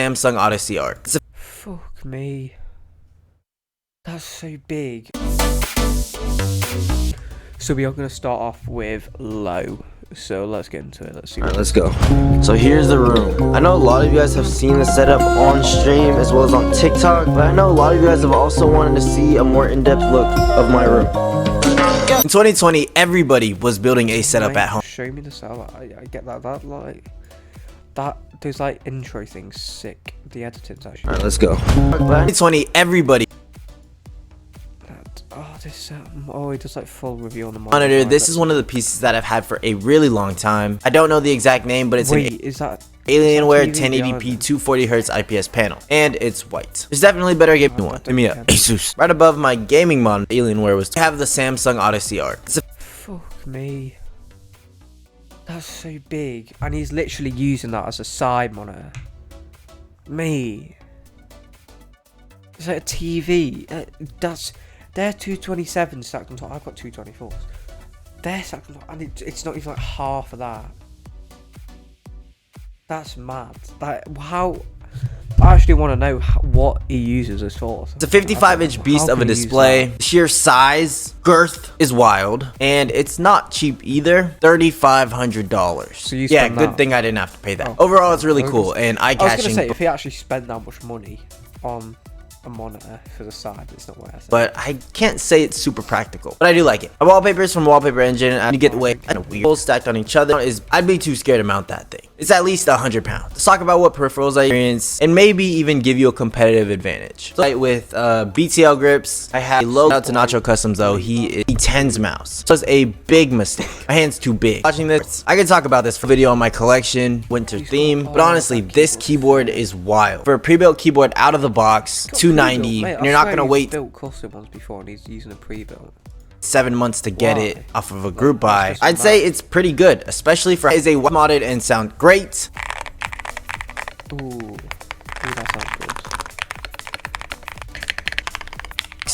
Samsung Odyssey Arc. Fuck me. That's so big. So we are going to start off with low. So let's get into it. Let's see. Alright, let's go. So here's the room. I know a lot of you guys have seen the setup on stream as well as on TikTok, but I know a lot of you guys have also wanted to see a more in-depth look of my room. In 2020, everybody was building a setup at home. Show me the setup. I get that. Those like intro things sick. The editing's actually. Alright, let's go. 2020, everybody. Oh, it does like full review on the monitor. This is one of the pieces that I've had for a really long time. I don't know the exact name, but it's is that Alienware 1080p 240Hz IPS panel, and it's white. There's definitely better gaming one. Give me a Asus. Right above my gaming monitor, Alienware was to have the Samsung Odyssey Arc. Fuck me. That's so big, and he's literally using that as a side monitor. Me. It's like a TV. They're 227 stacked on top. I've got 224s. They're stacked on top, and it's not even like half of that. That's mad. How? I actually want to know what he uses this for. It's a 55-inch beast of a display. Sheer size, girth is wild, and it's not cheap either. $3,500. So you yeah, good thing I didn't have to pay that. Overall, it's really cool and eye-catching. I was gonna say, if he actually spent that much money on a monitor for the side, it's not worth it. But I can't say it's super practical, but I do like it. My wallpapers from Wallpaper Engine, and you get the way kind of weird stacked on each other I'd be too scared to mount that thing. It's at least 100 pounds. Let's talk about what peripherals I experience and maybe even give you a competitive advantage. So with BTL grips, I have a low out to Nacho Customs though. He tens mouse, so it's a big mistake. My hand's too big. Watching this, I could talk about this for a video on my collection winter theme, but honestly, this keyboard is wild. For a pre-built keyboard out of the box, $290, and you're not gonna wait. Built custom ones before, and he's using a pre-built. 7 months to get it off of a group buy. I'd say it's pretty good, especially for is a modded and sound great. Ooh, that sounds good.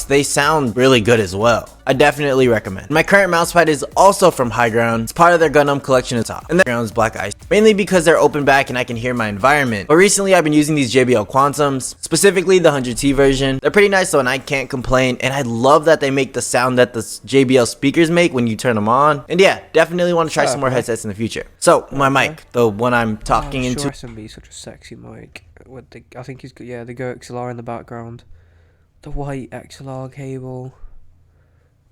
They sound really good as well. I definitely recommend. My current mousepad is also from High Ground. It's part of their Gundam collection at top. And the ground's black ice. Mainly because they're open back and I can hear my environment. But recently I've been using these JBL Quantums, specifically the 100T version. They're pretty nice though and I can't complain. And I love that they make the sound that the JBL speakers make when you turn them on. And yeah, definitely want to try some more headsets in the future. So my mic, the one I'm talking into. SMB is such a sexy mic. With the, I think he's got, yeah, the Go XLR in the background. The white XLR cable.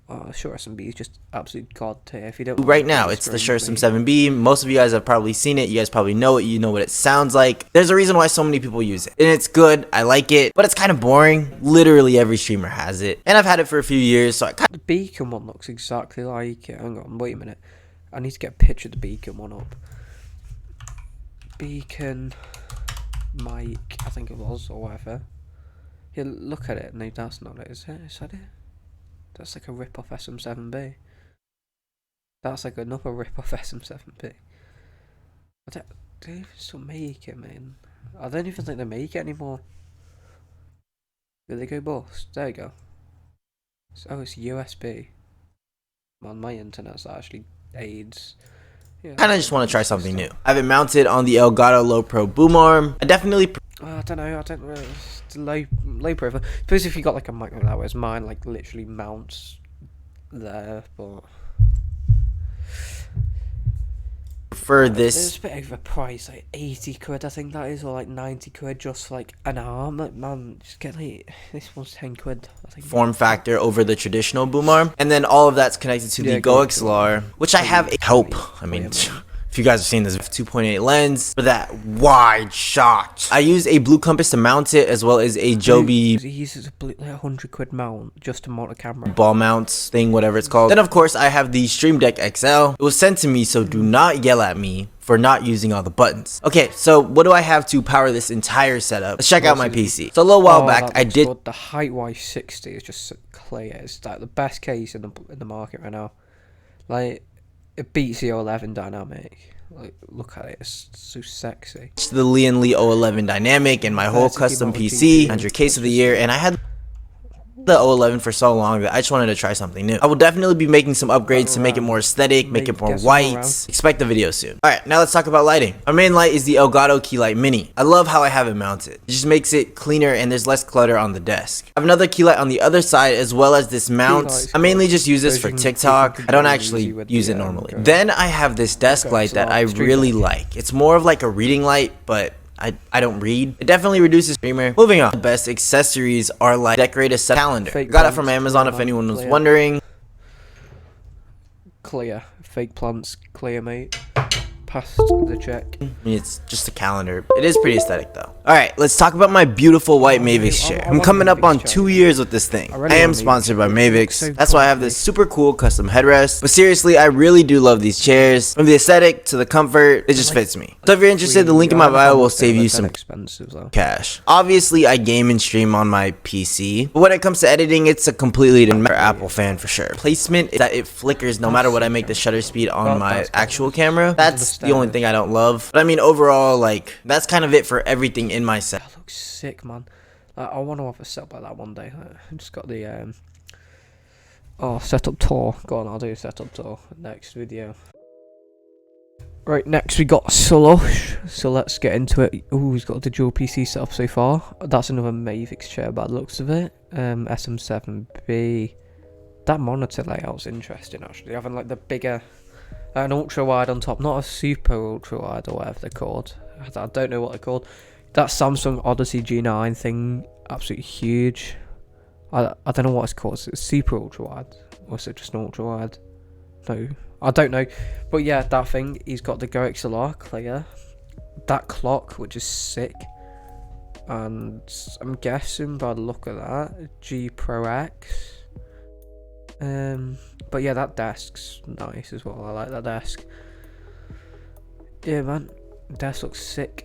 Oh, Shure SMB is just absolute god tier. If you don't right now, it's the Shure SM7B. Most of you guys have probably seen it. You guys probably know it. You know what it sounds like. There's a reason why so many people use it, and it's good. I like it, but it's kind of boring. Literally every streamer has it, and I've had it for a few years. So the Beacon one looks exactly like it. Hang on, wait a minute. I need to get a picture of the Beacon one up. Beacon mic, I think it was, or whatever. Yeah, look at it. No, that's not it, is it? Is that it? That's like a rip-off SM7B. That's like another rip-off SM7B. Do they even still make it, man? I don't even think they make it anymore. Did they go bust? There you go. Oh, it's USB. Man, my internet's actually AIDS. Yeah. Kind of just want to try something new. I have it mounted on the Elgato Low Pro boom arm. I definitely. I don't know. I don't really. It's low profile. Suppose if you got like a mic like that, whereas mine like literally mounts there, but. For this, it's a bit overpriced, like 80 quid I think that is, or like 90 quid just for like an arm. Like, man, just get like, this one's 10 quid I think. Form factor over the traditional boom arm, and then all of that's connected to the Go XLR, which I have a help. I mean, if you guys have seen this 2.8 lens for that wide shot. I use a blue compass to mount it, as well as a Joby. He uses a like 100 quid mount just to mount a camera. Ball mounts thing, whatever it's called. Then of course I have the Stream Deck XL. It was sent to me, so do not yell at me for not using all the buttons. Okay, so what do I have to power this entire setup? Let's check out my PC. So a little while back, I did. The Height 60 is just clear. It's like the best case in the market right now. Like, it beats the 011 dynamic. Like, look at it, it's so sexy. It's the Lian Li 011 dynamic and my whole custom PC, 100 case of the year, and I had the 011 for so long that I just wanted to try something new. I will definitely be making some upgrades to make it more aesthetic, make it more white. Expect the video soon. Alright, now let's talk about lighting. Our main light is the Elgato Key Light Mini. I love how I have it mounted. It just makes it cleaner and there's less clutter on the desk. I have another key light on the other side as well as this mount. I mainly just use this for TikTok. I don't actually use it normally. Then I have this desk light that I really like. It's more of like a reading light, but I don't read. It definitely reduces streamer. Moving on. The best accessories are like decorate a set calendar. Got it from Amazon if anyone was wondering. Clear. Fake plants. Clear, mate. Passed the check. It's just a calendar. It is pretty aesthetic though. Alright, let's talk about my beautiful white Mavix chair. I'm coming up on 2 years with this thing. I am sponsored by Mavix. That's why I have this super cool custom headrest. But seriously, I really do love these chairs. From the aesthetic to the comfort, it just fits me. So if you're interested, the link in my bio will save you some cash. Obviously, I game and stream on my PC. But when it comes to editing, it's a completely different Apple fan for sure. Placement is that it flickers no matter what I make the shutter speed on my actual camera. That's the only thing I don't love. But I mean, overall, like, that's kind of it for everything in my set. That looks sick, man. I want to have a setup like that one day. I just got the setup tour. Go on, I'll do a setup tour next video. Right, next we got Slush, so let's get into it. Ooh, he's got the dual PC setup so far. That's another Mavix chair by the looks of it. SM7B. That monitor layout's interesting actually. Having like the bigger, an ultra wide on top, not a super ultra wide or whatever they're called. I don't know what they're called. That Samsung Odyssey G9 thing, absolutely huge. I don't know what it's called. Is it super ultra wide or is it just an ultra wide? No, I don't know. But yeah, that thing. He's got the Go XLR clear. That clock, which is sick. And I'm guessing by the look of that, G Pro X. But yeah, that desk's nice as well. I like that desk. Yeah, man. Desk looks sick.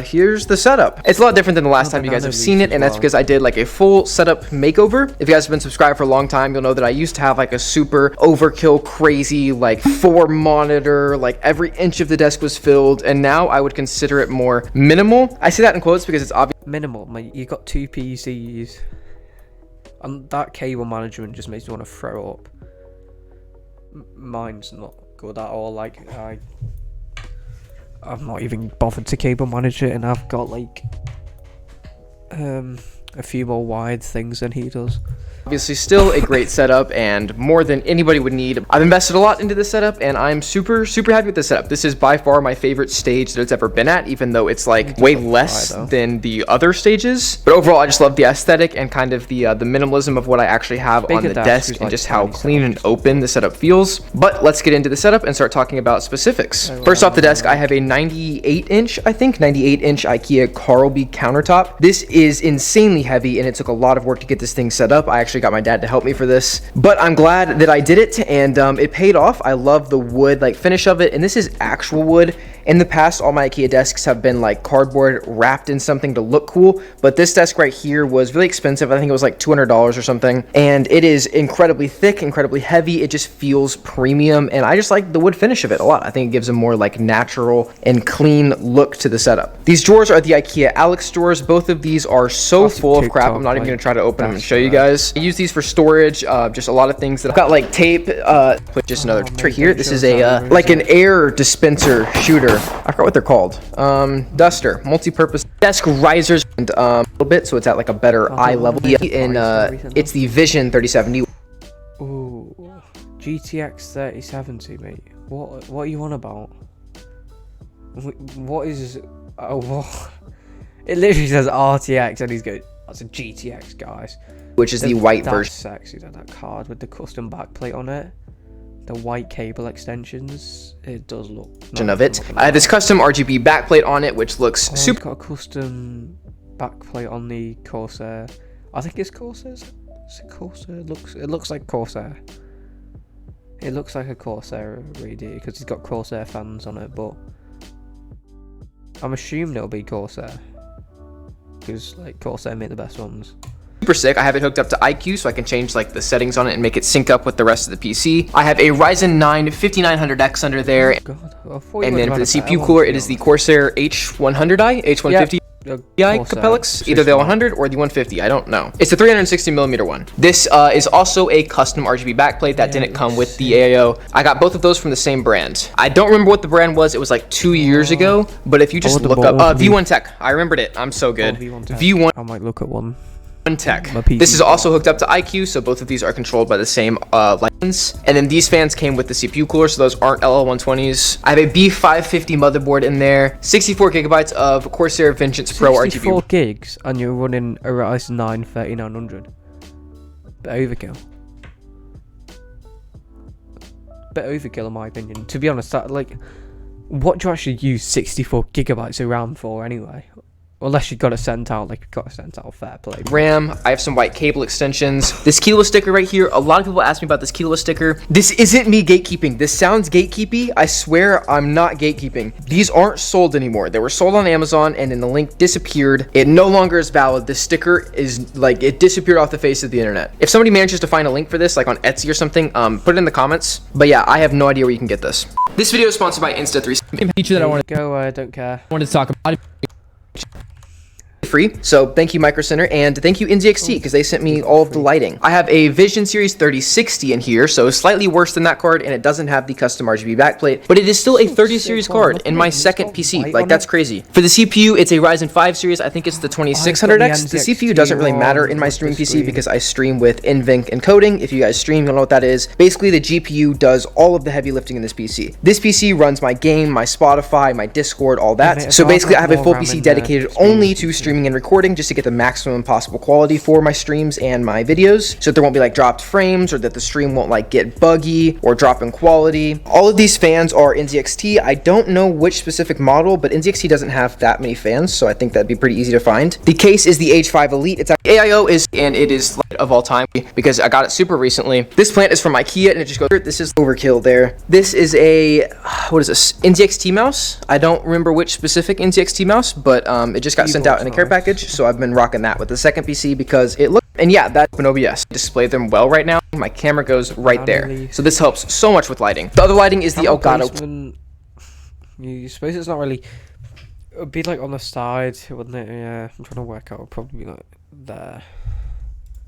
Here's the setup. It's a lot different than the last time you guys have seen it, and that's because I did like a full setup makeover. If you guys have been subscribed for a long time, you'll know that I used to have like a super overkill, crazy, like 4 monitor, like every inch of the desk was filled, and now I would consider it more minimal. I say that in quotes because it's obvious. Minimal, mate. You got 2 PCs, and that cable management just makes me want to throw up. Mine's not good at all. Like I'm not even bothered to cable manage it, and I've got like a few more wide things than he does. Obviously still a great setup and more than anybody would need. I've invested a lot into this setup and I'm super happy with this setup. This is by far my favorite stage that it's ever been at, even though it's like way less than the other stages. But overall, I just love the aesthetic and kind of the minimalism of what I actually have on the desk and just how clean and open the setup feels. But let's get into the setup and start talking about specifics. First off the desk, I have a 98-inch, I think, 98-inch IKEA Carlby countertop. This is insanely heavy and it took a lot of work to get this thing set up. I actually got my dad to help me for this, but I'm glad that I did it, and it paid off. I love the wood like finish of it, and this is actual wood. In the past, all my IKEA desks have been like cardboard wrapped in something to look cool, but this desk right here was really expensive. I think it was like $200 or something, and it is incredibly thick, incredibly heavy. It just feels premium, and I just like the wood finish of it a lot. I think it gives a more like natural and clean look to the setup. These drawers are the IKEA Alex drawers. Both of these are so full of crap. I'm not even gonna try to open them and show you guys. I use these for storage, just a lot of things that I've got, like tape, put just another trick here. This is a like an air dispenser shooter. I forgot what they're called. Duster, multi-purpose desk risers, and a little bit, so it's at like a better eye level. And it's the Vision 3070. Ooh, GTX 3070, mate. What are you on about? What is? Oh, what? It literally says RTX, and he's going, "That's a GTX, guys." Which is the white version. Sexy, that card with the custom backplate on it. The white cable extensions. It does look nice of it. I have this custom RGB backplate on it, which looks super. It's got a custom backplate on the Corsair. I think it's Corsair. Is it Corsair? It looks like Corsair. It looks like a Corsair really, because it's got Corsair fans on it, but I'm assuming it'll be Corsair, because like Corsair make the best ones. Super sick. I have it hooked up to iQ, so I can change like the settings on it and make it sync up with the rest of the PC. I have a Ryzen 9 5900X under there. God, And then for the CPU cooler, it is the Corsair H100i, H150. Capellix, either the 100 or the 150, I don't know. It's the 360mm one. This is also a custom RGB backplate that didn't come with the AIO. I got both of those from the same brand. I don't remember what the brand was. It was like 2 years ago, but if you just look up V1 Tech, I remembered it. I'm so good. V1 I might look at one. Tech. This is also hooked up to IQ, so both of these are controlled by the same license. And then these fans came with the CPU cooler, so those aren't LL120s. I have a B550 motherboard in there, 64 gigabytes of Corsair Vengeance Pro RGB. 64 gigs, and you're running a Ryzen 9 3900. Bit overkill. Bit overkill in my opinion. To be honest, that like, what do you actually use 64 gigabytes of RAM for anyway? Unless you got it sent out, like you got it sent out, fair play. RAM, I have some white cable extensions. This Kilo sticker right here, a lot of people ask me about this Kilo sticker. This isn't me gatekeeping. This sounds gatekeepy. I swear I'm not gatekeeping. These aren't sold anymore. They were sold on Amazon and then the link disappeared. It no longer is valid. This sticker is like, it disappeared off the face of the internet. If somebody manages to find a link for this, like on Etsy or something, put it in the comments. But yeah, I have no idea where you can get this. This video is sponsored by Insta3. Feature that I want to go, I don't care. I wanted to talk about free, so thank you Micro Center, and thank you NZXT because they sent me all of the lighting. I have a Vision Series 3060 in here, so slightly worse than that card, and it doesn't have the custom RGB backplate, but it is still a 30 series card in my second PC. Like, that's crazy. For the CPU, it's a Ryzen 5 series. I think it's the 2600X. The CPU doesn't really matter in my streaming PC because I stream with NVENC encoding. If you guys stream, you'll know what that is. Basically, the GPU does all of the heavy lifting in this PC. This PC runs my game, my Spotify, my Discord, all that. So basically, I have a full PC dedicated only to streaming and recording just to get the maximum possible quality for my streams and my videos, so that there won't be like dropped frames or that the stream won't like get buggy or drop in quality. All of these fans are NZXT. I don't know which specific model, but NZXT doesn't have that many fans, so I think that'd be pretty easy to find. The case is the H5 Elite. It's AIO is, and it is light of all time because I got it super recently. This plant is from IKEA and it just goes, this is overkill there. This is a, what is this, NZXT mouse? I don't remember which specific NZXT mouse, but it just got sent out in a care package, so I've been rocking that with the second PC because it looks, and yeah, that's an OBS. Display them well right now. My camera goes right there, so this helps so much with lighting. The other lighting is the Elgato. You suppose it's not really, it would be like on the side, wouldn't it? Yeah, I'm trying to work out, it would probably be like there.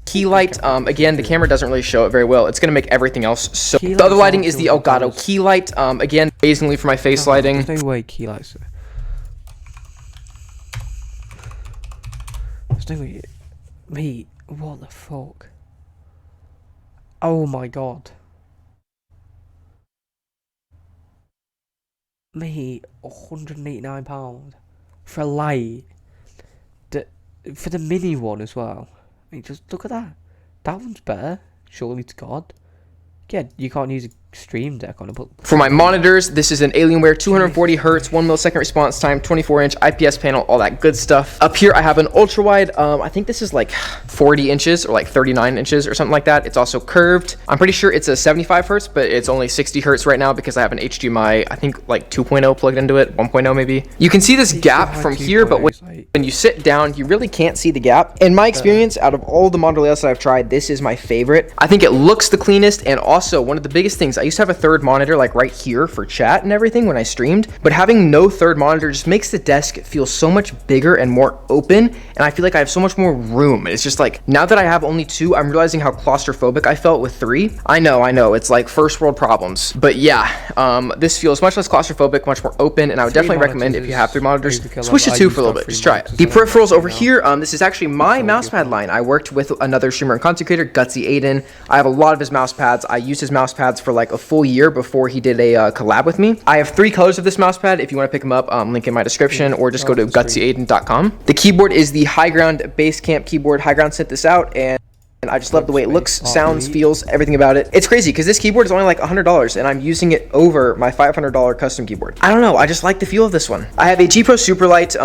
Key light, again, the camera doesn't really show it very well. It's going to make everything else so. The other lighting is the Elgato key light, again, amazingly for my face lighting. There's no way key lights. There's no way. Mate, what the fuck? Oh my god. Mate, £189 for a light. For the mini one as well. I mean, just look at that. That one's better, surely to God. Yeah, you can't use a Stream Deck on it. But for my monitors, this is an Alienware 240 Hz, 1 millisecond response time, 24-inch IPS panel, all that good stuff. Up here, I have an ultra wide. I think this is like 40 inches or like 39 inches or something like that. It's also curved. I'm pretty sure it's a 75 Hz, but it's only 60 Hz right now because I have an HDMI, I think like 2.0 plugged into it, 1.0 maybe. You can see this gap from here, but when you sit down, you really can't see the gap. In my experience, out of all the monitor layouts that I've tried, this is my favorite. I think it looks the cleanest, and also one of the biggest things, I used to have a third monitor like right here for chat and everything when I streamed, but having no third monitor just makes the desk feel so much bigger and more open, and I feel like I have so much more room. It's just like, now that I have only 2, I'm realizing how claustrophobic I felt with 3. I know, it's like first world problems, but yeah, this feels much less claustrophobic, much more open, and I would definitely recommend if you have 3 monitors, switch to 2 for a little bit, just try it. The peripherals over here, this is actually my mousepad line. I worked with another streamer and content creator, Gutsy Aiden. I have a lot of his mousepads. I used his mousepads for like a full year before he did a collab with me. I have 3 colors of this mousepad. If you want to pick them up, link in my description, or just go to gutsyaiden.com. The keyboard is the High Ground Basecamp keyboard. High Ground sent this out, and I just love the way it looks, sounds, feels, everything about it. It's crazy because this keyboard is only like $100 and I'm using it over my $500 custom keyboard. I don't know, I just like the feel of this one. I have a G Pro Superlight.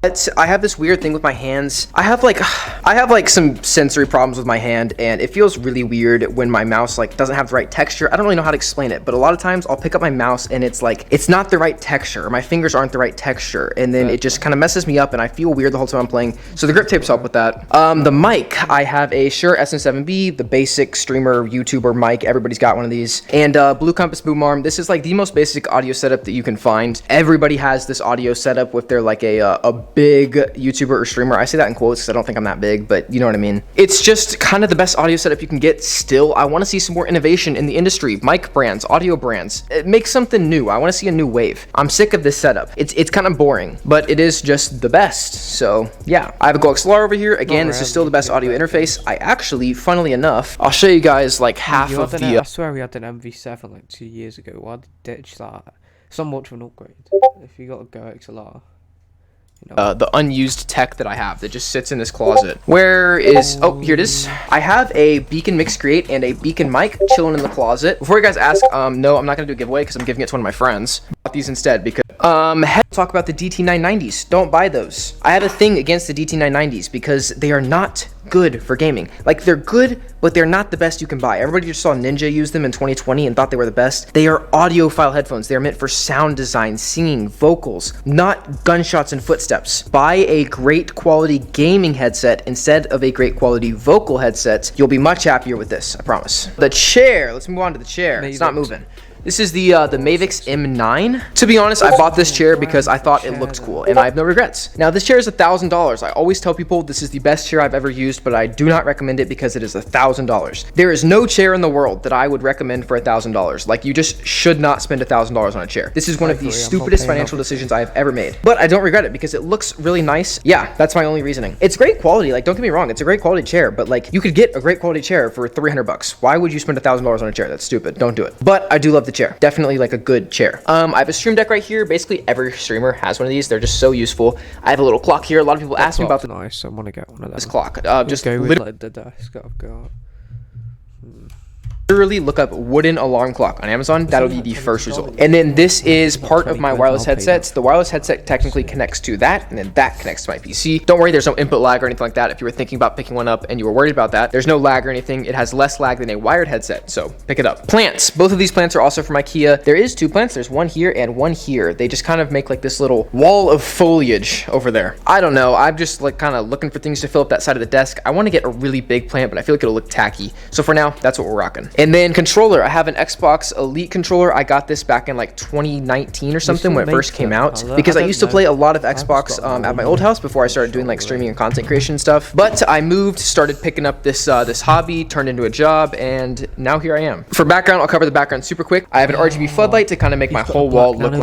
But I have this weird thing with my hands. I have like some sensory problems with my hand, and it feels really weird when my mouse like doesn't have the right texture. I don't really know how to explain it, but a lot of times I'll pick up my mouse and it's like it's not the right texture, or my fingers aren't the right texture, and then it just kind of messes me up and I feel weird the whole time I'm playing. So the grip tapes help with that. The mic, I have a Shure SM7B, the basic streamer YouTuber mic. Everybody's got one of these. And Blue Compass boom arm. This is like the most basic audio setup that you can find. Everybody has this audio setup if they're like a big YouTuber or streamer. I say that in quotes because I don't think I'm that big, but you know what I mean. It's just kind of the best audio setup you can get. Still, I want to see some more innovation in the industry. Mic brands, audio brands. Make something new. I want to see a new wave. I'm sick of this setup. It's kind of boring, but it is just the best. So yeah, I have a Go XLR over here. Again, this is still the best audio interface. I actually, funnily enough, I'll show you guys like half of the. I swear we had an MV7 like 2 years ago. Why did you ditch that? Somewhat of an upgrade. If you got a Go XLR. You know. The unused tech that I have that just sits in this closet. Where is, oh, here it is. I have a Beacon Mix Create and a Beacon mic chilling in the closet. Before you guys ask, no, I'm not gonna do a giveaway because I'm giving it to one of my friends. I bought these instead because, talk about the DT990s. Don't buy those. I have a thing against the DT990s because they are not good for gaming. Like, they're good, but they're not the best you can buy. Everybody just saw Ninja use them in 2020 and thought they were the best. They are audiophile headphones. They are meant for sound design, singing, vocals, not gunshots and footsteps. Buy a great quality gaming headset instead of a great quality vocal headset. You'll be much happier with this, I promise. The chair, let's move on to the chair. It's not moving. This is the Mavix M9. To be honest, I bought this chair because I thought it looked cool, and I have no regrets. Now, this chair is $1,000. I always tell people this is the best chair I've ever used, but I do not recommend it because it is $1,000. There is no chair in the world that I would recommend for $1,000. Like, you just should not spend $1,000 on a chair. This is one of the stupidest financial decisions I have ever made, but I don't regret it because it looks really nice. Yeah, that's my only reasoning. It's great quality. Like, don't get me wrong, it's a great quality chair, but like, you could get a great quality chair for $300. Why would you spend $1,000 on a chair? That's stupid. Don't do it. But I do love the chair. Definitely like a good chair. I have a stream deck right here. Basically every streamer has one of these. They're just so useful. I have a little clock here. A lot of people ask me about the nice. I want to get one of this clock. Just go with like the desk I've got. Literally look up wooden alarm clock on Amazon. That'll be the first result. And then this is part of my wireless headset. The wireless headset technically connects to that, and then that connects to my PC. Don't worry, there's no input lag or anything like that. If you were thinking about picking one up and you were worried about that, there's no lag or anything. It has less lag than a wired headset, so pick it up. Plants. Both of these plants are also from IKEA. There is 2 plants. There's one here and one here. They just kind of make like this little wall of foliage over there. I don't know. I'm just like kind of looking for things to fill up that side of the desk. I want to get a really big plant, but I feel like it'll look tacky. So for now, that's what we're rocking. And then controller. I have an Xbox Elite controller. I got this back in like 2019 or something when it first came out because I used to play a lot of Xbox at my old house before I started doing like streaming and content creation stuff. But I moved, started picking up this this hobby, turned into a job, and now here I am. For background, I'll cover the background super quick. I have an RGB floodlight to kind of make my whole wall look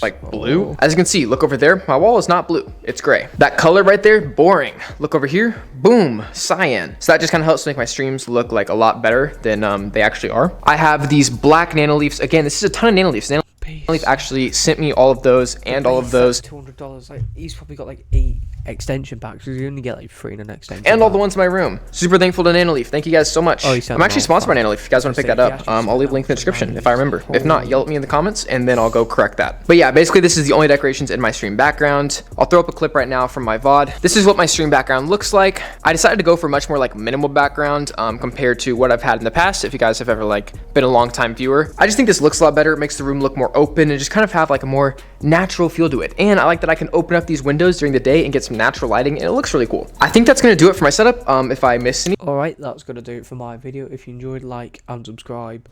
like blue. As you can see, look over there. My wall is not blue. It's gray. That color right there, boring. Look over here, boom, cyan. So that just kind of helps make my streams look like a lot better than they actually are. I have these black Nanoleafs. Again, this is a ton of Nanoleafs. Nanoleaf actually sent me all of those and all of those. $200. Like, he's probably got like 8 extension packs. You only get like 3 in an extension. And all the ones in my room. Super thankful to Nanoleaf. Thank you guys so much. I'm actually sponsored by Nanoleaf. If you guys want to pick that up, I'll leave a link in the description if I remember. If not, yell at me in the comments and then I'll go correct that. But yeah, basically this is the only decorations in my stream background. I'll throw up a clip right now from my VOD. This is what my stream background looks like. I decided to go for much more like minimal background compared to what I've had in the past. If you guys have ever like been a long time viewer, I just think this looks a lot better. It makes the room look more open and just kind of have like a more natural feel to it. And I like that I can open up these windows during the day and get some natural lighting, and it looks really cool. I think that's gonna do it for my setup. If I missed any, alright, that's gonna do it for my video. If you enjoyed, like and subscribe,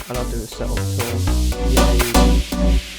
and I'll do a setup tour. Yay.